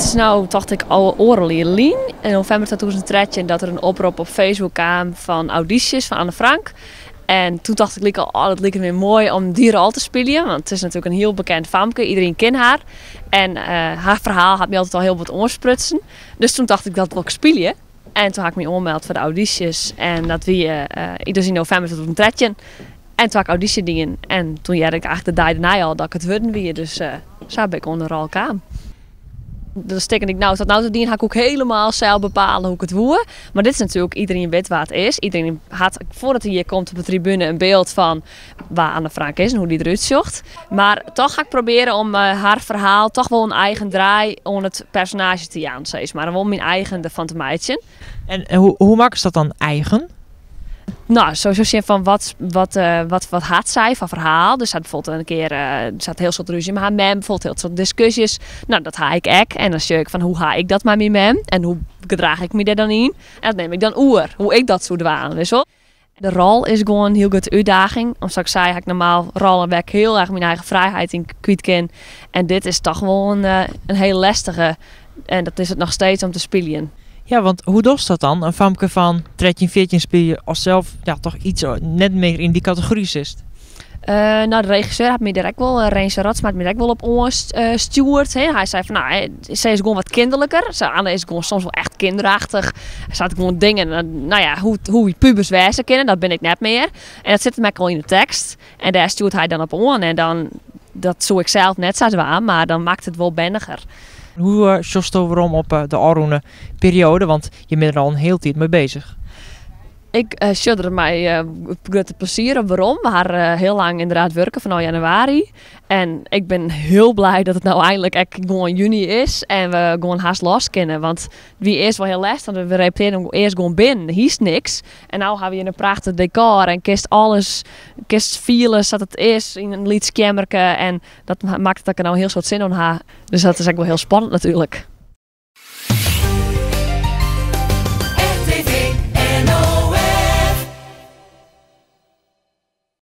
is nou, dacht ik, al Orelien in november 2013 dat er een oproep op Facebook kwam van audities van Anne Frank. En toen dacht ik al, dat leek me mooi om die rol te spelen. Want het is natuurlijk een heel bekend famke, iedereen kent haar. En haar verhaal had me altijd al heel wat oorsprutsen. Dus toen dacht ik, dat wil ik spelen. En toen had ik me aangemeld voor de audities. En dat wie dus in november 2013. En toen had ik auditie dingen. En toen had ik eigenlijk de dag daarna al dat ik het worden wie. Dus zo heb ik onder de rol kwam. Dus denk ik, nou, is dat nou te dienen, ga ik ook helemaal zelf bepalen hoe ik het woe. Maar dit is natuurlijk, iedereen weet waar het is. Iedereen had, voordat hij hier komt op de tribune, een beeld van waar Anne Frank is en hoe die eruit zocht. Maar toch ga ik proberen om haar verhaal toch wel een eigen draai om het personage te gaan, zeg maar. En wel mijn eigen ervan te maken. En hoe maken ze dat dan eigen? Nou, sowieso zien van wat had zij van verhaal. Dus had bijvoorbeeld een keer zat heel soort ruzie met haar mem, bijvoorbeeld heel soort discussies. Nou, dat ga ik ook. En dan zie ik van hoe ga ik dat met mijn mem en hoe gedraag ik me daar dan in. En dat neem ik dan hoe ik dat zou doen. Dus wel. De rol is gewoon een heel goed uitdaging. Omdat ik zei, ik normaal rollen waar ik heel erg mijn eigen vrijheid in kwijt ken. En dit is toch wel een heel lastige. En dat is het nog steeds om te spelen. Ja, want hoe doet dat dan? Een famke van 13, 14 speel je als zelf toch iets net meer in die categorie zit? Nou, de regisseur had me direct wel, Reinse Rotsma had me direct wel op ons stuurd. Hij zei van, nou, zij is gewoon wat kinderlijker. Anne is gewoon soms wel echt kinderachtig. Er zaten gewoon dingen, nou ja, hoe pubers wijzen kennen, dat ben ik net meer. En dat zit hem al in de tekst. En daar stuurt hij dan op on. En dan, dat zou ik zelf net zo aan, maar dan maakt het wel bendiger. Hoe zocht waarom op de Aroene periode? Want je bent er al een hele tijd mee bezig. Ik schudde mij grote plezier. Waarom? We gaan heel lang inderdaad werken vanaf januari. En ik ben heel blij dat het nou eindelijk gewoon juni is. En we gewoon haast los kunnen. Want wie eerst wel heel lastig. We repeteren eerst gewoon binnen. Hier is niks. En nu hebben we een prachtig decor. En kist alles. Kist vielen zodat het is in een liedskamerke. En dat maakt dat ik er nou heel soort zin aan heb. Dus dat is eigenlijk wel heel spannend natuurlijk.